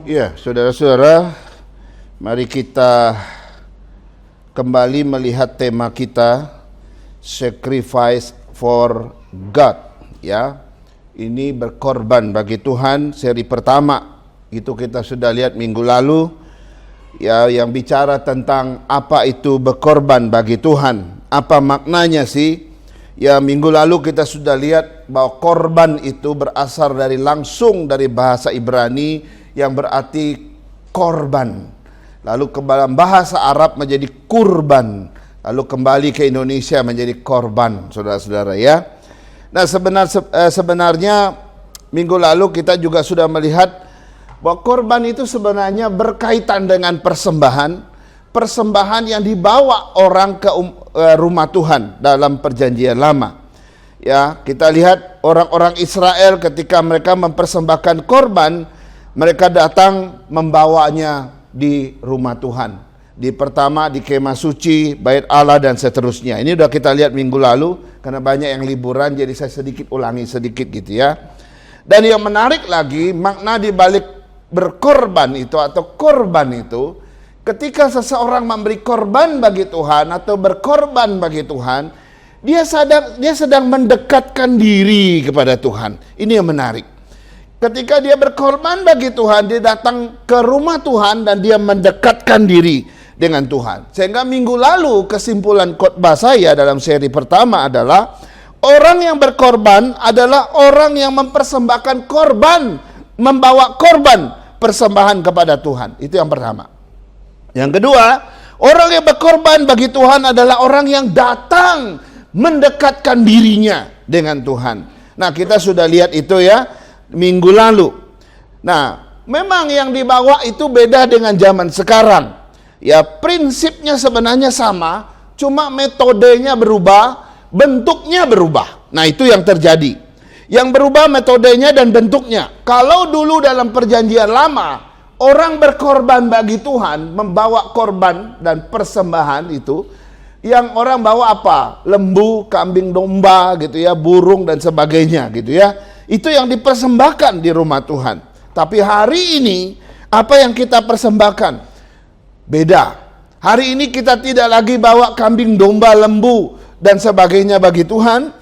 Ya, saudara-saudara, mari kita kembali melihat tema kita, Sacrifice for God. Ya, ini berkorban bagi Tuhan, seri pertama. Itu kita sudah lihat minggu lalu. Ya, yang bicara tentang apa itu berkorban bagi Tuhan. Apa maknanya sih? Ya, minggu lalu kita sudah lihat bahwa korban itu berasal langsung dari bahasa Ibrani yang berarti korban. Lalu ke dalam bahasa Arab menjadi kurban. Lalu kembali ke Indonesia menjadi korban, saudara-saudara ya. Nah, sebenarnya minggu lalu kita juga sudah melihat bahwa korban itu sebenarnya berkaitan dengan persembahan yang dibawa orang ke rumah Tuhan dalam perjanjian lama. Ya, kita lihat orang-orang Israel ketika mereka mempersembahkan korban, mereka datang membawanya di rumah Tuhan. Di pertama di kemah suci, bait Allah dan seterusnya. Ini udah kita lihat minggu lalu karena banyak yang liburan, jadi saya ulangi sedikit gitu ya. Dan yang menarik lagi, makna di balik berkorban itu atau korban itu, ketika seseorang memberi korban bagi Tuhan atau berkorban bagi Tuhan, dia sedang mendekatkan diri kepada Tuhan. Ini yang menarik. Ketika dia berkorban bagi Tuhan, dia datang ke rumah Tuhan dan dia mendekatkan diri dengan Tuhan. Sehingga minggu lalu kesimpulan khotbah saya dalam seri pertama adalah orang yang berkorban adalah orang yang mempersembahkan korban, membawa korban persembahan kepada Tuhan. Itu yang pertama. Yang kedua, orang yang berkorban bagi Tuhan adalah orang yang datang mendekatkan dirinya dengan Tuhan. Nah, kita sudah lihat itu ya minggu lalu. Nah, memang yang dibawa itu beda dengan zaman sekarang. Ya, prinsipnya sebenarnya sama, cuma metodenya berubah, bentuknya berubah. Nah, itu yang terjadi. Yang berubah metodenya dan bentuknya. Kalau dulu dalam perjanjian lama, orang berkorban bagi Tuhan, membawa korban dan persembahan itu, yang orang bawa apa? Lembu, kambing domba gitu ya, burung dan sebagainya gitu ya. Itu yang dipersembahkan di rumah Tuhan. Tapi hari ini, apa yang kita persembahkan? Beda. Hari ini kita tidak lagi bawa kambing, domba, lembu, dan sebagainya bagi Tuhan.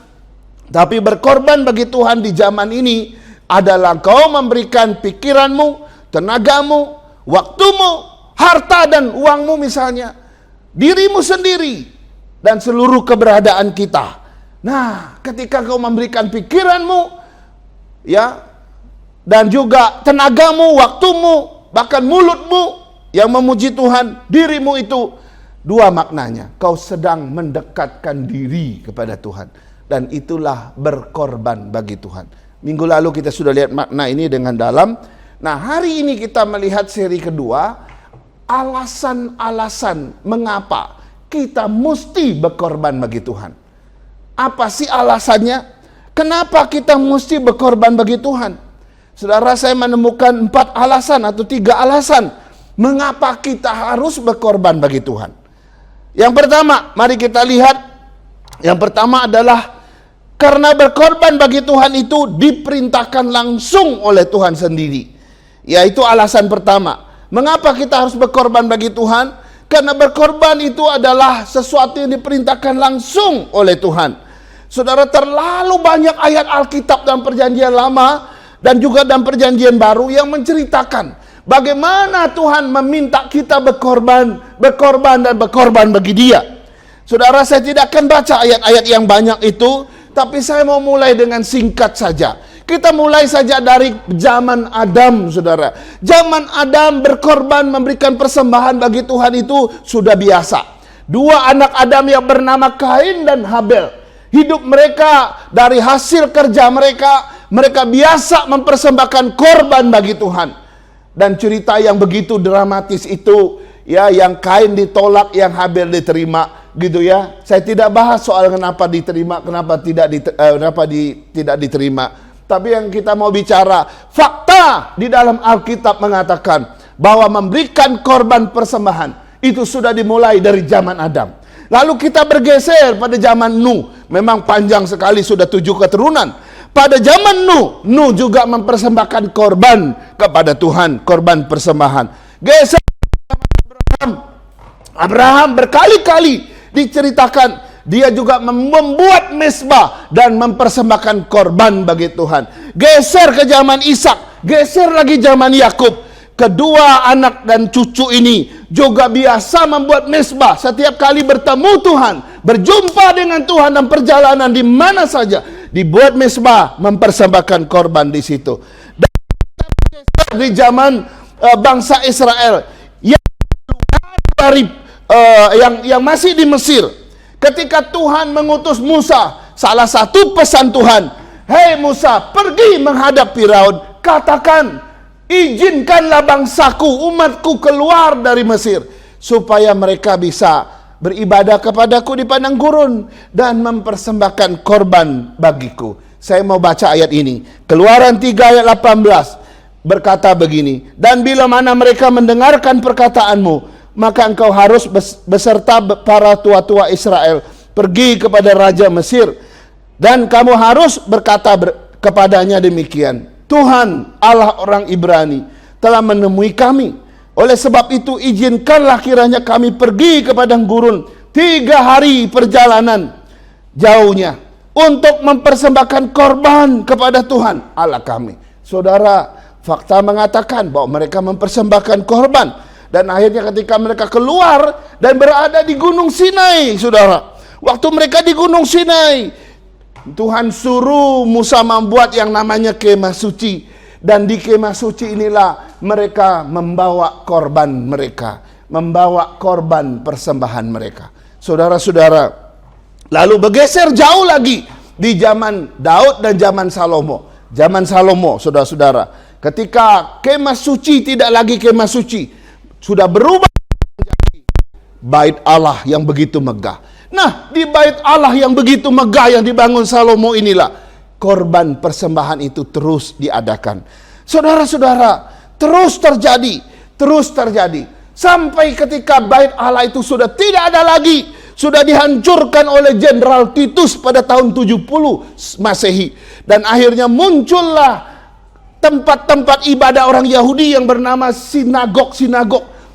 Tapi berkorban bagi Tuhan di zaman ini adalah kau memberikan pikiranmu, tenagamu, waktumu, harta dan uangmu misalnya. Dirimu sendiri dan seluruh keberadaan kita. Nah, ketika kau memberikan pikiranmu, ya, dan juga tenagamu, waktumu, bahkan mulutmu yang memuji Tuhan, dirimu itu, dua maknanya. Kau sedang mendekatkan diri kepada Tuhan. Dan itulah berkorban bagi Tuhan. Minggu lalu kita sudah lihat makna ini dengan dalam. Nah, hari ini kita melihat seri kedua, alasan-alasan mengapa kita mesti berkorban bagi Tuhan. Apa sih alasannya? Kenapa kita mesti berkorban bagi Tuhan? Saudara, saya menemukan 4 alasan atau 3 alasan mengapa kita harus berkorban bagi Tuhan. Yang pertama, mari kita lihat. Yang pertama adalah karena berkorban bagi Tuhan itu diperintahkan langsung oleh Tuhan sendiri. Yaitu alasan pertama. Mengapa kita harus berkorban bagi Tuhan? Karena berkorban itu adalah sesuatu yang diperintahkan langsung oleh Tuhan. Saudara, terlalu banyak ayat Alkitab dalam perjanjian lama dan juga dalam perjanjian baru yang menceritakan bagaimana Tuhan meminta kita berkorban bagi Dia. Saudara, saya tidak akan baca ayat-ayat yang banyak itu, tapi saya mau mulai dengan singkat saja. Kita mulai saja dari zaman Adam, saudara. Zaman Adam berkorban, memberikan persembahan bagi Tuhan itu sudah biasa. 2 anak Adam yang bernama Kain dan Habel. Hidup mereka dari hasil kerja mereka biasa mempersembahkan korban bagi Tuhan. Dan cerita yang begitu dramatis itu, ya, yang Kain ditolak, yang Habel diterima, gitu ya. Saya tidak bahas soal kenapa diterima, kenapa tidak diterima. Tapi yang kita mau bicara, fakta di dalam Alkitab mengatakan bahwa memberikan korban persembahan itu sudah dimulai dari zaman Adam. Lalu kita bergeser pada zaman Nuh. Memang panjang sekali, sudah 7 keturunan. Pada zaman Nuh juga mempersembahkan korban kepada Tuhan, korban persembahan. Geser Abraham berkali-kali diceritakan dia juga membuat mezbah dan mempersembahkan korban bagi Tuhan. Geser ke zaman Ishak, geser lagi zaman Yakub. Kedua anak dan cucu ini juga biasa membuat mezbah. Setiap kali bertemu Tuhan, berjumpa dengan Tuhan dan perjalanan di mana saja, dibuat mezbah, mempersembahkan korban di situ. Dan di zaman bangsa Israel yang dari yang masih di Mesir, ketika Tuhan mengutus Musa, salah satu pesan Tuhan, "Hei Musa, pergi menghadap Firaun, katakan, izinkanlah bangsaku, umatku keluar dari Mesir, supaya mereka bisa beribadah kepadaku di padang gurun dan mempersembahkan korban bagiku." Saya mau baca ayat ini. Keluaran 3 ayat 18 berkata begini, "Dan bila mana mereka mendengarkan perkataanmu, maka engkau harus beserta para tua-tua Israel pergi kepada Raja Mesir, dan kamu harus berkata kepadanya demikian, Tuhan Allah orang Ibrani telah menemui kami. Oleh sebab itu izinkanlah kiranya kami pergi ke padang gurun 3 hari perjalanan jauhnya untuk mempersembahkan korban kepada Tuhan Allah kami." Saudara, fakta mengatakan bahwa mereka mempersembahkan korban. Dan akhirnya ketika mereka keluar dan berada di Gunung Sinai, saudara, waktu mereka di Gunung Sinai, Tuhan suruh Musa membuat yang namanya kemah suci. Dan di kemah suci inilah mereka membawa korban mereka, membawa korban persembahan mereka. Saudara-saudara, lalu bergeser jauh lagi di zaman Daud dan zaman Salomo. Zaman Salomo, saudara-saudara, ketika kemah suci tidak lagi kemah suci, sudah berubah menjadi bait Allah yang begitu megah. Nah, di bait Allah yang begitu megah yang dibangun Salomo inilah korban persembahan itu terus diadakan. Saudara-saudara, terus terjadi. Sampai ketika bait Allah itu sudah tidak ada lagi, sudah dihancurkan oleh Jenderal Titus pada tahun 70 Masehi. Dan akhirnya muncullah tempat-tempat ibadah orang Yahudi yang bernama sinagog.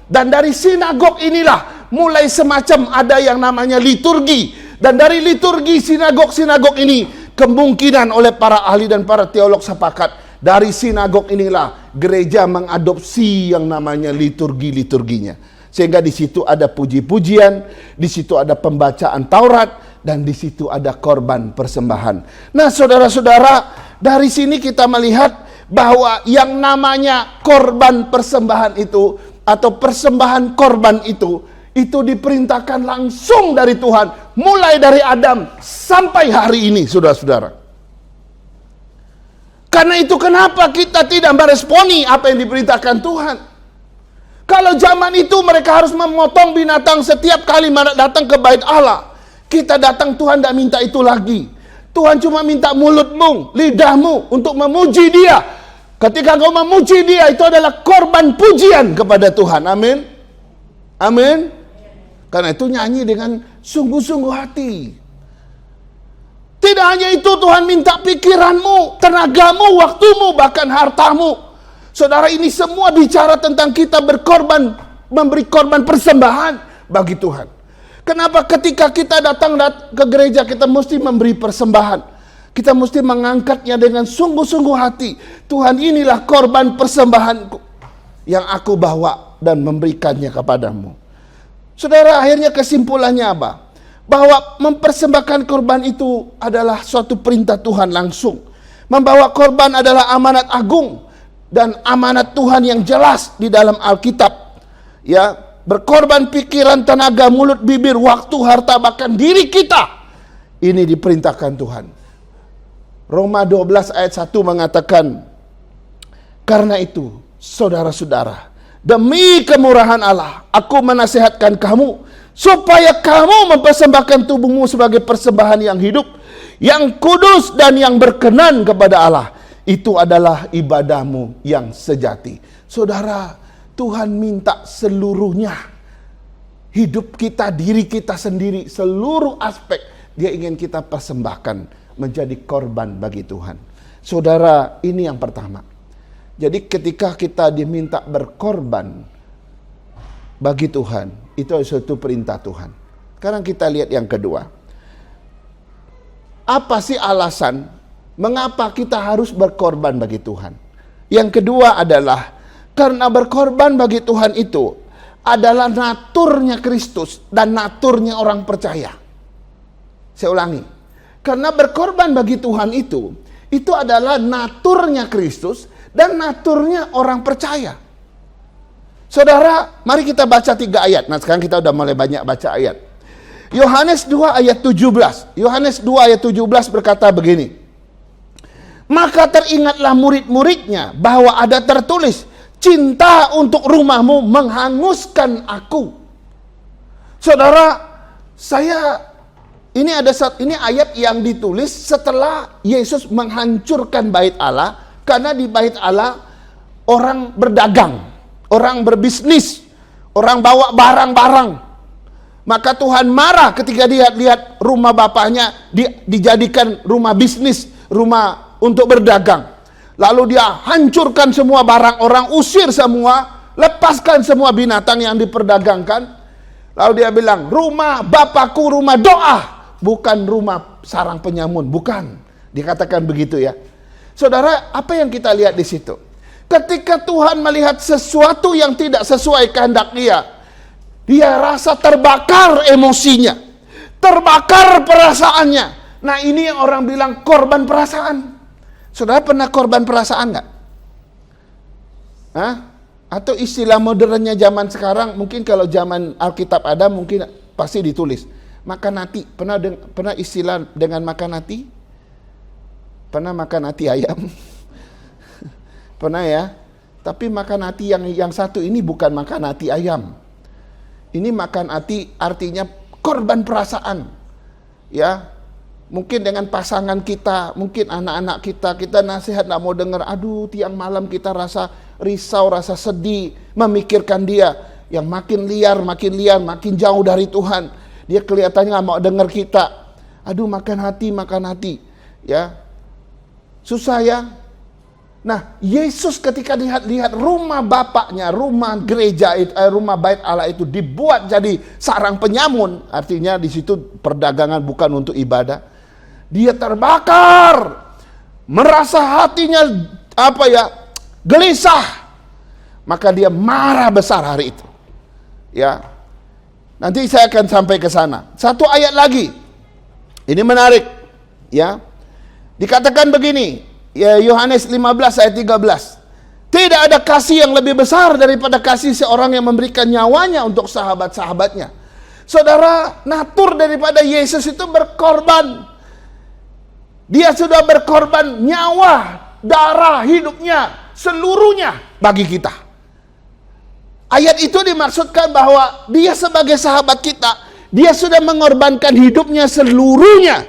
Dan dari sinagog inilah mulai semacam ada yang namanya liturgi. Dan dari liturgi sinagog ini kemungkinan oleh para ahli dan para teolog sepakat, dari sinagog inilah gereja mengadopsi yang namanya liturginya. Sehingga di situ ada puji-pujian, di situ ada pembacaan Taurat, dan di situ ada korban persembahan. Nah, saudara-saudara, dari sini kita melihat bahwa yang namanya korban persembahan itu atau persembahan korban itu diperintahkan langsung dari Tuhan, mulai dari Adam sampai hari ini, saudara-saudara. Karena itu kenapa kita tidak meresponi apa yang diperintahkan Tuhan. Kalau zaman itu mereka harus memotong binatang setiap kali datang ke bait Allah. Kita datang, Tuhan tidak minta itu lagi. Tuhan cuma minta mulutmu, lidahmu untuk memuji Dia. Ketika kau memuji Dia, itu adalah korban pujian kepada Tuhan. Amin. Amin. Karena itu nyanyi dengan sungguh-sungguh hati. Tidak hanya itu, Tuhan minta pikiranmu, tenagamu, waktumu, bahkan hartamu. Saudara, ini semua bicara tentang kita berkorban, memberi korban persembahan bagi Tuhan. Kenapa ketika kita datang ke gereja kita mesti memberi persembahan? Kita mesti mengangkatnya dengan sungguh-sungguh hati. Tuhan, inilah korban persembahanku yang aku bawa dan memberikannya kepadamu. Saudara, akhirnya kesimpulannya apa? Bahwa mempersembahkan korban itu adalah suatu perintah Tuhan langsung. Membawa korban adalah amanat agung dan amanat Tuhan yang jelas di dalam Alkitab. Ya, berkorban pikiran, tenaga, mulut, bibir, waktu, harta, bahkan diri kita. Ini diperintahkan Tuhan. Roma 12 ayat 1 mengatakan, karena itu, saudara-saudara, demi kemurahan Allah, aku menasihatkan kamu, supaya kamu mempersembahkan tubuhmu sebagai persembahan yang hidup, yang kudus dan yang berkenan kepada Allah. Itu adalah ibadahmu yang sejati. Saudara, Tuhan minta seluruhnya. Hidup kita, diri kita sendiri, seluruh aspek Dia ingin kita persembahkan menjadi korban bagi Tuhan. Saudara, ini yang pertama. Jadi ketika kita diminta berkorban bagi Tuhan, itu suatu perintah Tuhan. Sekarang kita lihat yang kedua. Apa sih alasan mengapa kita harus berkorban bagi Tuhan? Yang kedua adalah karena berkorban bagi Tuhan itu adalah naturnya Kristus dan naturnya orang percaya. Saya ulangi. Karena berkorban bagi Tuhan itu adalah naturnya Kristus dan naturnya orang percaya. Saudara, mari kita baca 3 ayat. Nah, sekarang kita udah mulai banyak baca ayat. Yohanes 2 ayat 17. Yohanes 2 ayat 17 berkata begini. Maka teringatlah murid-muridnya bahwa ada tertulis, cinta untuk rumahmu menghanguskan aku. Saudara, ini ayat yang ditulis setelah Yesus menghancurkan bait Allah. Karena di bait Allah orang berdagang, orang berbisnis, orang bawa barang-barang. Maka Tuhan marah ketika dia lihat rumah bapaknya dijadikan rumah bisnis, rumah untuk berdagang. Lalu dia hancurkan semua barang orang, usir semua, lepaskan semua binatang yang diperdagangkan. Lalu dia bilang, rumah Bapakku rumah doa, bukan rumah sarang penyamun, bukan. Dikatakan begitu ya. Saudara, apa yang kita lihat di situ? Ketika Tuhan melihat sesuatu yang tidak sesuai kehendak dia rasa terbakar emosinya, terbakar perasaannya. Nah, ini yang orang bilang korban perasaan. Saudara pernah korban perasaan nggak? Hah? Atau istilah modernnya zaman sekarang, mungkin kalau zaman Alkitab ada, mungkin pasti ditulis. Makan hati. Pernah istilah dengan makan hati? Pernah makan hati ayam? Pernah ya? Tapi makan hati yang satu ini bukan makan hati ayam. Ini makan hati artinya korban perasaan. Ya, mungkin dengan pasangan kita, mungkin anak-anak kita nasihat nggak mau dengar. Aduh, tiang malam kita rasa risau, rasa sedih, memikirkan dia yang makin liar, makin jauh dari Tuhan. Dia kelihatannya nggak mau dengar kita. Aduh, makan hati, ya. Susah ya. Nah, Yesus ketika lihat rumah bapaknya, rumah gereja, rumah bait Allah itu dibuat jadi sarang penyamun, artinya di situ perdagangan bukan untuk ibadah. Dia terbakar, merasa hatinya gelisah. Maka dia marah besar hari itu. Ya. Nanti saya akan sampai ke sana. Satu ayat lagi. Ini menarik, ya. Dikatakan begini, ya, Yohanes 15 ayat 13. Tidak ada kasih yang lebih besar daripada kasih seorang yang memberikan nyawanya untuk sahabat-sahabatnya. Saudara, natur daripada Yesus itu berkorban. Dia sudah berkorban nyawa, darah, hidupnya, seluruhnya bagi kita. Ayat itu dimaksudkan bahwa dia sebagai sahabat kita, dia sudah mengorbankan hidupnya seluruhnya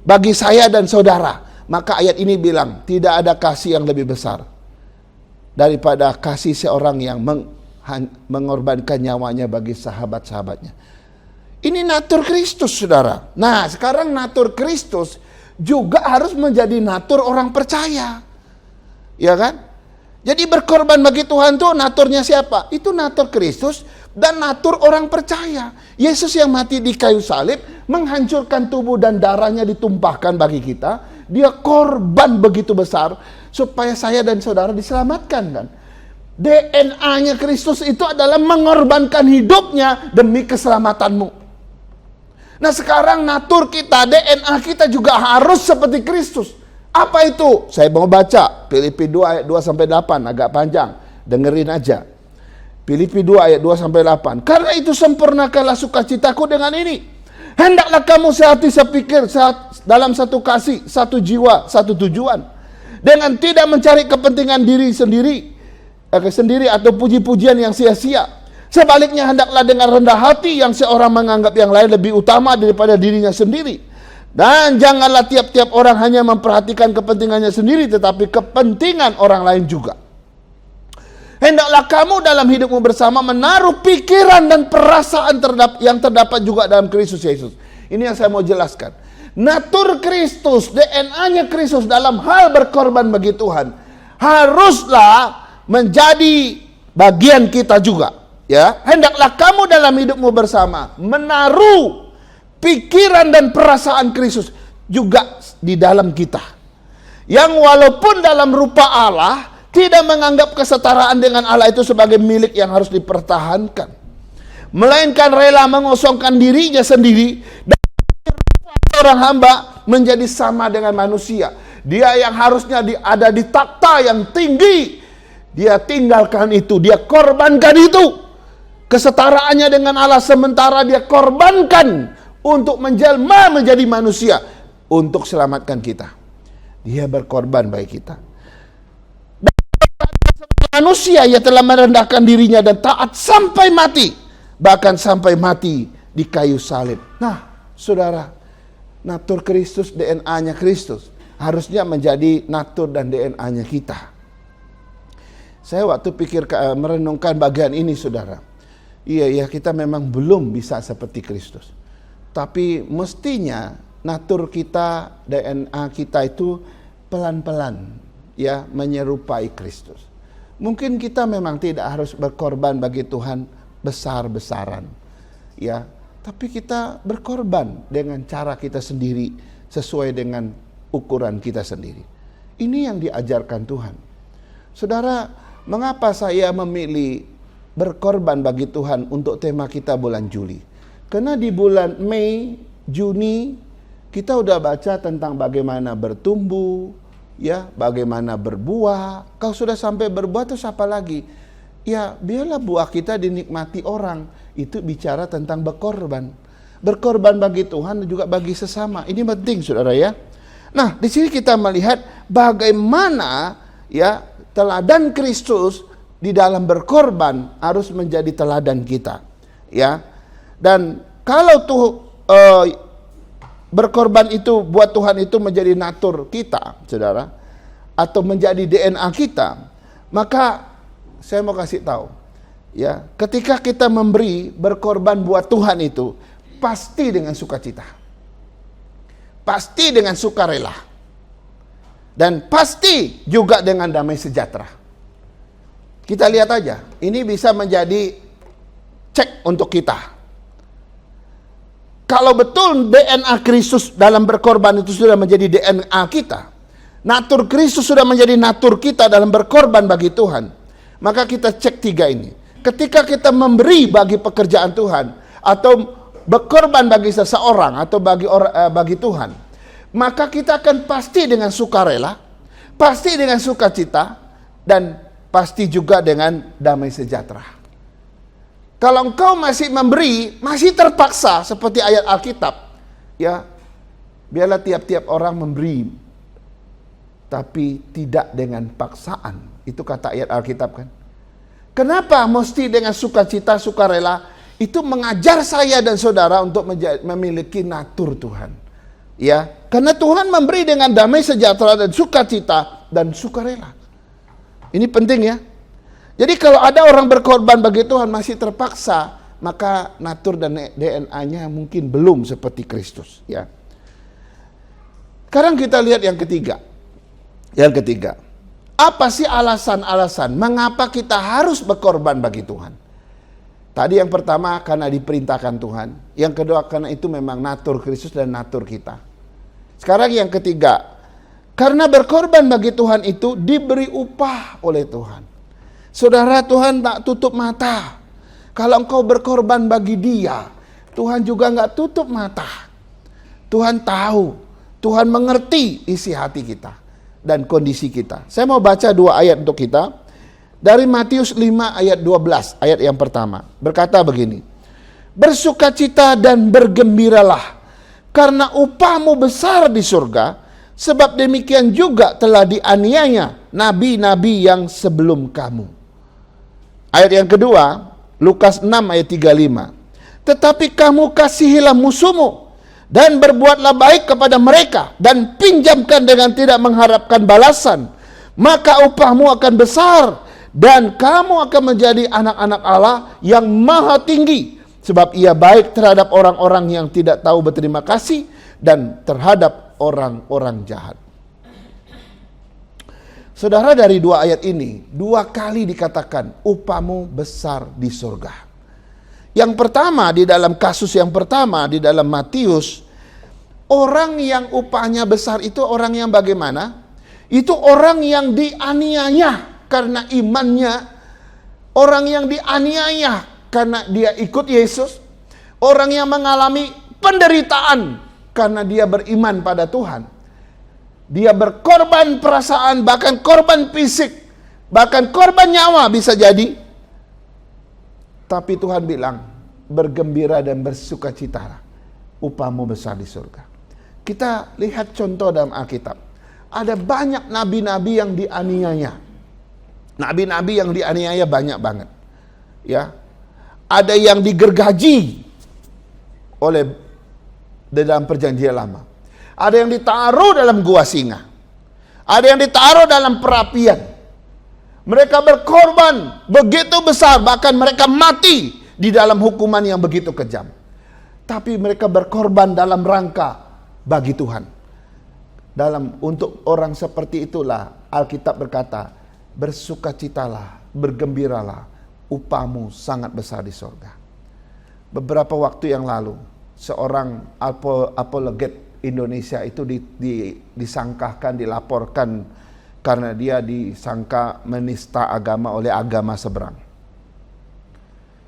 bagi saya dan saudara. Maka ayat ini bilang, tidak ada kasih yang lebih besar daripada kasih seorang yang mengorbankan nyawanya bagi sahabat-sahabatnya. Ini natur Kristus, saudara. Nah, sekarang natur Kristus juga harus menjadi natur orang percaya. Ya kan? Jadi berkorban bagi Tuhan itu naturnya siapa? Itu natur Kristus dan natur orang percaya. Yesus yang mati di kayu salib, menghancurkan tubuh dan darahnya ditumpahkan bagi kita. Dia korban begitu besar supaya saya dan saudara diselamatkan kan. DNA-nya Kristus itu adalah mengorbankan hidupnya demi keselamatanmu. Nah, sekarang natur kita, DNA kita juga harus seperti Kristus. Apa itu? Saya mau baca Filipi 2 ayat 2 sampai 8, agak panjang. Dengerin aja. Filipi 2 ayat 2 sampai 8. Karena itu sempurnakanlah sukacitaku dengan ini. Hendaklah kamu sehati sepikir dalam satu kasih, satu jiwa, satu tujuan. Dengan tidak mencari kepentingan diri sendiri atau puji-pujian yang sia-sia. Sebaliknya hendaklah dengan rendah hati yang seorang menganggap yang lain lebih utama daripada dirinya sendiri. Dan janganlah tiap-tiap orang hanya memperhatikan kepentingannya sendiri, tetapi kepentingan orang lain juga. Hendaklah kamu dalam hidupmu bersama menaruh pikiran dan perasaan yang terdapat juga dalam Kristus Yesus. Ini yang saya mau jelaskan. Natur Kristus, DNA-nya Kristus dalam hal berkorban bagi Tuhan haruslah menjadi bagian kita juga. Ya, hendaklah kamu dalam hidupmu bersama menaruh pikiran dan perasaan Kristus juga di dalam kita. Yang walaupun dalam rupa Allah tidak menganggap kesetaraan dengan Allah itu sebagai milik yang harus dipertahankan, melainkan rela mengosongkan dirinya sendiri dan orang hamba menjadi sama dengan manusia. Dia yang harusnya ada di takhta yang tinggi, dia tinggalkan itu, dia korbankan itu. Kesetaraannya dengan Allah, sementara dia korbankan untuk menjelma menjadi manusia untuk selamatkan kita. Dia berkorban bagi kita. Dan manusia ia telah merendahkan dirinya dan taat sampai mati, bahkan sampai mati di kayu salib. Nah, saudara, natur Kristus, DNA-nya Kristus harusnya menjadi natur dan DNA-nya kita. Saya waktu merenungkan bagian ini, saudara. Iya, kita memang belum bisa seperti Kristus. Tapi mestinya natur kita, DNA kita itu pelan-pelan ya menyerupai Kristus. Mungkin kita memang tidak harus berkorban bagi Tuhan besar-besaran. Ya, tapi kita berkorban dengan cara kita sendiri sesuai dengan ukuran kita sendiri. Ini yang diajarkan Tuhan. Saudara, mengapa saya memilih berkorban bagi Tuhan untuk tema kita bulan Juli? Karena di bulan Mei, Juni kita udah baca tentang bagaimana bertumbuh, ya, bagaimana berbuah. Kalau sudah sampai berbuah terus apa lagi? Ya, biarlah buah kita dinikmati orang. Itu bicara tentang berkorban. Berkorban bagi Tuhan dan juga bagi sesama. Ini penting, saudara ya. Nah, di sini kita melihat bagaimana ya teladan Kristus di dalam berkorban harus menjadi teladan kita, ya. Dan kalau berkorban itu buat Tuhan itu menjadi natur kita, saudara, atau menjadi DNA kita, maka saya mau kasih tahu, ya, ketika kita memberi berkorban buat Tuhan itu pasti dengan sukacita, pasti dengan sukarela, dan pasti juga dengan damai sejahtera. Kita lihat aja, ini bisa menjadi cek untuk kita. Kalau betul DNA Kristus dalam berkorban itu sudah menjadi DNA kita, natur Kristus sudah menjadi natur kita dalam berkorban bagi Tuhan, maka kita cek 3 ini. Ketika kita memberi bagi pekerjaan Tuhan, atau berkorban bagi seseorang, atau bagi Tuhan, maka kita akan pasti dengan sukarela, pasti dengan sukacita, dan pasti juga dengan damai sejahtera. Kalau engkau masih memberi, masih terpaksa seperti ayat Alkitab, ya, biarlah tiap-tiap orang memberi, tapi tidak dengan paksaan. Itu kata ayat Alkitab kan. Kenapa mesti dengan sukacita, sukarela? Itu mengajar saya dan saudara untuk memiliki natur Tuhan. Ya, karena Tuhan memberi dengan damai sejahtera dan sukacita dan sukarela. Ini penting ya. Jadi kalau ada orang berkorban bagi Tuhan masih terpaksa, maka natur dan DNA-nya mungkin belum seperti Kristus, ya. Sekarang kita lihat yang ketiga. Yang ketiga, apa sih alasan-alasan mengapa kita harus berkorban bagi Tuhan? Tadi yang pertama karena diperintahkan Tuhan, yang kedua karena itu memang natur Kristus dan natur kita. Sekarang yang ketiga, karena berkorban bagi Tuhan itu diberi upah oleh Tuhan. Saudara, Tuhan tak tutup mata. Kalau engkau berkorban bagi Dia, Tuhan juga gak tutup mata. Tuhan tahu, Tuhan mengerti isi hati kita dan kondisi kita. Saya mau baca 2 ayat untuk kita. Dari Matius 5 ayat 12, ayat yang pertama. Berkata begini, bersukacita dan bergembiralah, karena upahmu besar di surga, sebab demikian juga telah dianiaya nabi-nabi yang sebelum kamu. Ayat yang kedua, Lukas 6 ayat 35. Tetapi kamu kasihilah musuhmu, dan berbuatlah baik kepada mereka, dan pinjamkan dengan tidak mengharapkan balasan. Maka upahmu akan besar, dan kamu akan menjadi anak-anak Allah yang maha tinggi. Sebab Ia baik terhadap orang-orang yang tidak tahu berterima kasih, dan terhadap orang-orang jahat. Saudara, dari dua ayat ini, dua kali dikatakan upamu besar di surga. Yang pertama, di dalam kasus yang pertama, di dalam Matius, orang yang upahnya besar itu orang yang bagaimana? Itu orang yang dianiaya karena imannya, orang yang dianiaya karena dia ikut Yesus, orang yang mengalami penderitaan karena dia beriman pada Tuhan. Dia berkorban perasaan, bahkan korban fisik, bahkan korban nyawa bisa jadi. Tapi Tuhan bilang, bergembira dan bersukacitalah, upahmu besar di surga. Kita lihat contoh dalam Alkitab. Ada banyak nabi-nabi yang dianiaya. Nabi-nabi yang dianiaya banyak banget. Ya. Ada yang digergaji oleh dalam perjanjian lama. Ada yang ditaruh dalam gua singa. Ada yang ditaruh dalam perapian. Mereka berkorban begitu besar, bahkan mereka mati di dalam hukuman yang begitu kejam. Tapi mereka berkorban dalam rangka bagi Tuhan. Untuk orang seperti itulah Alkitab berkata, bersukacitalah, bergembiralah, upahmu sangat besar di surga. Beberapa waktu yang lalu, seorang apologet Indonesia itu disangkakan, dilaporkan karena dia disangka menista agama oleh agama seberang.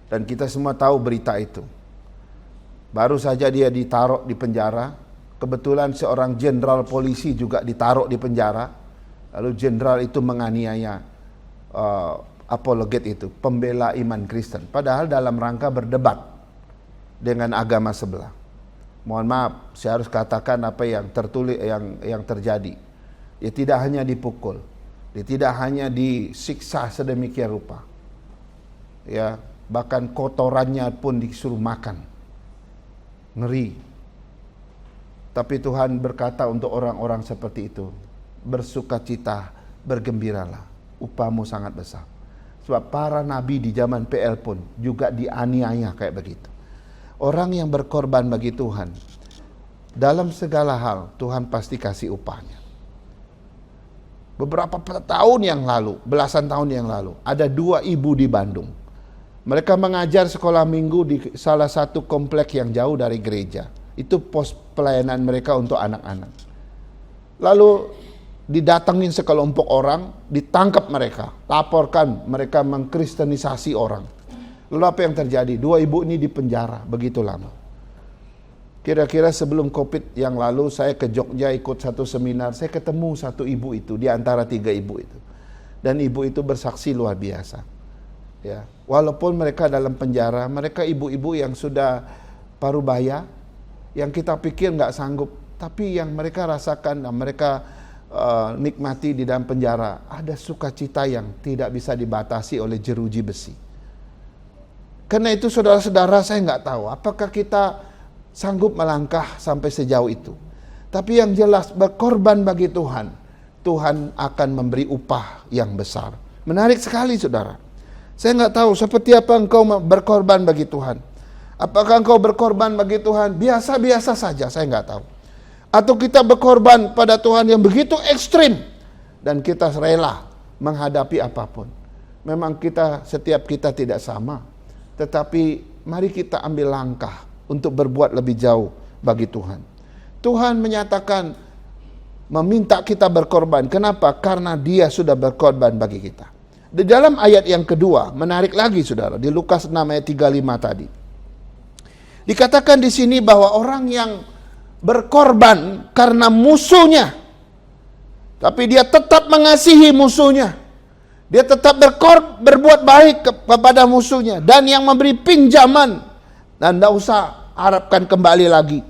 Dan kita semua tahu berita itu. Baru saja dia ditaruh di penjara. Kebetulan seorang jenderal polisi juga ditaruh di penjara. Lalu jenderal itu menganiaya apologet itu, pembela iman Kristen. Padahal dalam rangka berdebat dengan agama sebelah. Mohon maaf, saya harus katakan apa yang tertulis, yang terjadi. Dia tidak hanya dipukul, dia tidak hanya disiksa sedemikian rupa. Ya, bahkan kotorannya pun disuruh makan. Ngeri. Tapi Tuhan berkata untuk orang-orang seperti itu, bersukacita, bergembiralah, upahmu sangat besar. Sebab para nabi di zaman PL pun juga dianiaya kayak begitu. Orang yang berkorban bagi Tuhan, dalam segala hal Tuhan pasti kasih upahnya. Beberapa tahun yang lalu, belasan tahun yang lalu, ada dua ibu di Bandung. Mereka mengajar sekolah minggu di salah satu komplek yang jauh dari gereja. Itu pos pelayanan mereka untuk anak-anak. Lalu didatengin sekelompok orang, ditangkap mereka, laporkan mereka mengkristenisasi orang. Lalu apa yang terjadi? Dua ibu ini dipenjara begitu lama. Kira-kira sebelum COVID yang lalu saya ke Jogja ikut satu seminar, saya ketemu satu ibu itu di antara tiga ibu itu. Dan ibu itu bersaksi luar biasa. Ya, walaupun mereka dalam penjara, mereka ibu-ibu yang sudah parubaya, yang kita pikir nggak sanggup, tapi yang mereka rasakan dan mereka nikmati di dalam penjara, ada sukacita yang tidak bisa dibatasi oleh jeruji besi. Karena itu saudara-saudara, saya nggak tahu apakah kita sanggup melangkah sampai sejauh itu. Tapi yang jelas berkorban bagi Tuhan, Tuhan akan memberi upah yang besar. Menarik sekali saudara. Saya nggak tahu seperti apa engkau berkorban bagi Tuhan. Apakah engkau berkorban bagi Tuhan biasa-biasa saja, saya nggak tahu. Atau kita berkorban pada Tuhan yang begitu ekstrim dan kita rela menghadapi apapun. Memang setiap kita tidak sama. Tetapi mari kita ambil langkah untuk berbuat lebih jauh bagi Tuhan. Tuhan menyatakan, meminta kita berkorban. Kenapa? Karena Dia sudah berkorban bagi kita. Di dalam ayat yang kedua, menarik lagi saudara, di Lukas 6 ayat 35 tadi. Dikatakan di sini bahwa orang yang berkorban karena musuhnya, tapi dia tetap mengasihi musuhnya. Dia tetap berbuat baik kepada musuhnya. Dan yang memberi pinjaman, dan tidak usah harapkan kembali lagi,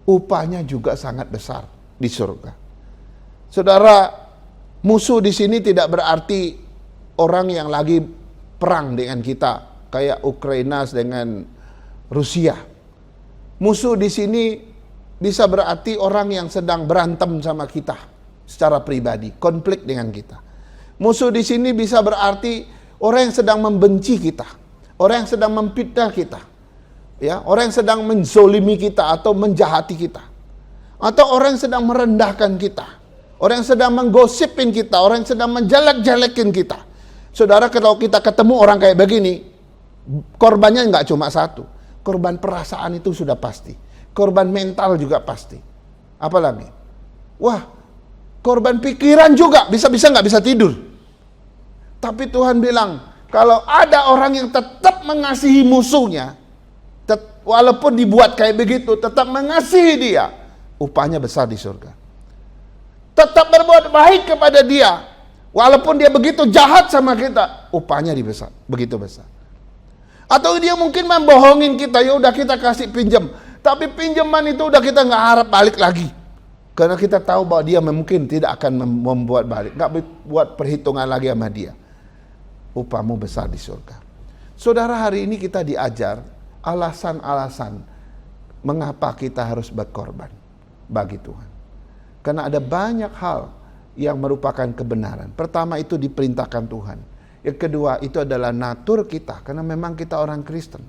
upahnya juga sangat besar di surga. Saudara, musuh di sini tidak berarti orang yang lagi perang dengan kita, kayak Ukraina dengan Rusia. Musuh di sini bisa berarti orang yang sedang berantem sama kita secara pribadi, konflik dengan kita. Musuh di sini bisa berarti orang yang sedang membenci kita, orang yang sedang memfitnah kita, ya, orang yang sedang menzolimi kita atau menjahati kita. Atau orang yang sedang merendahkan kita, orang yang sedang menggosipin kita, orang yang sedang menjelek-jelekin kita. Saudara, kalau kita ketemu orang kayak begini, korbannya nggak cuma satu. Korban perasaan itu sudah pasti. Korban mental juga pasti. Apalagi? Wah, korban pikiran juga, bisa-bisa nggak bisa tidur. Tapi Tuhan bilang, kalau ada orang yang tetap mengasihi musuhnya, walaupun dibuat kayak begitu, tetap mengasihi dia, upahnya besar di surga. Tetap berbuat baik kepada dia, walaupun dia begitu jahat sama kita, upahnya begitu besar. Atau dia mungkin membohongin kita, ya udah kita kasih pinjam, tapi pinjaman itu udah kita nggak harap balik lagi, karena kita tahu bahwa dia mungkin tidak akan membuat balik, nggak buat perhitungan lagi sama dia. Upahmu besar di surga. Saudara, hari ini kita diajar alasan-alasan mengapa kita harus berkorban bagi Tuhan. Karena ada banyak hal yang merupakan kebenaran. Pertama, itu diperintahkan Tuhan. Yang kedua, itu adalah natur kita, karena memang kita orang Kristen.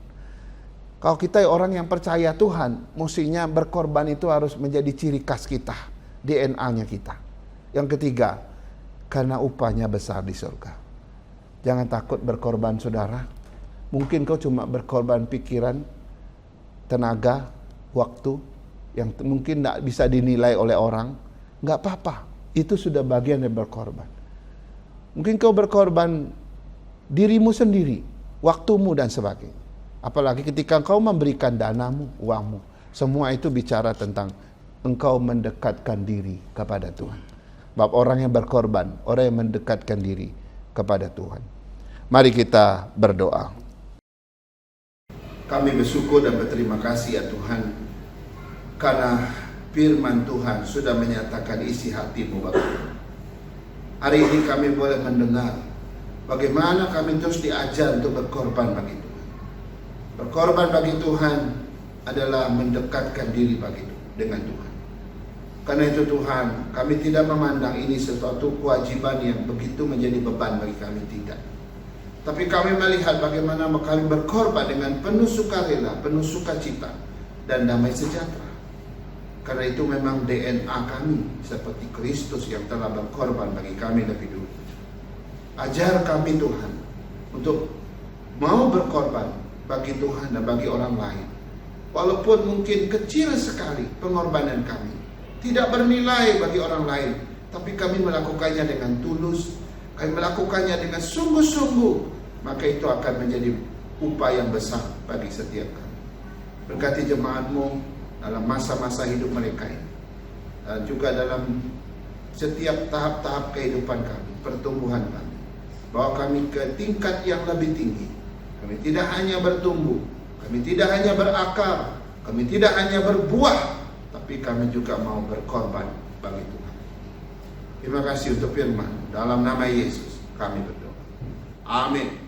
Kalau kita orang yang percaya Tuhan, mestinya berkorban itu harus menjadi ciri khas kita, DNA-nya kita. Yang ketiga, karena upahnya besar di surga. Jangan takut berkorban, saudara. Mungkin kau cuma berkorban pikiran, tenaga, waktu, yang mungkin tidak bisa dinilai oleh orang. Nggak apa-apa, itu sudah bagian dari berkorban. Mungkin kau berkorban dirimu sendiri, waktumu dan sebagainya. Apalagi ketika kau memberikan danamu, uangmu. Semua itu bicara tentang engkau mendekatkan diri kepada Tuhan. Bab orang yang berkorban, orang yang mendekatkan diri kepada Tuhan. Mari kita berdoa. Kami bersyukur dan berterima kasih ya Tuhan, karena firman Tuhan sudah menyatakan isi hatimu Bapa. Hari ini kami boleh mendengar bagaimana kami terus diajar untuk berkorban bagi Tuhan. Berkorban bagi Tuhan adalah mendekatkan diri dengan Tuhan. Karena itu Tuhan, kami tidak memandang ini sesuatu kewajiban yang begitu menjadi beban bagi kami, tidak. Tapi kami melihat bagaimana kami berkorban dengan penuh sukarela, penuh sukacita, dan damai sejahtera. Karena itu memang DNA kami, seperti Kristus yang telah berkorban bagi kami lebih dulu. Ajar kami Tuhan, untuk mau berkorban bagi Tuhan dan bagi orang lain. Walaupun mungkin kecil sekali pengorbanan kami, tidak bernilai bagi orang lain, tapi kami melakukannya dengan tulus, kami melakukannya dengan sungguh-sungguh, maka itu akan menjadi upah yang besar bagi setiap kami. Berkati jemaat-Mu dalam masa-masa hidup mereka ini, dan juga dalam setiap tahap-tahap kehidupan kami, pertumbuhan kami, bawa kami ke tingkat yang lebih tinggi. Kami tidak hanya bertumbuh, kami tidak hanya berakar, kami tidak hanya berbuah, tapi kami juga mau berkorban bagi Tuhan. Terima kasih untuk firman. Dalam nama Yesus kami berdoa. Amin.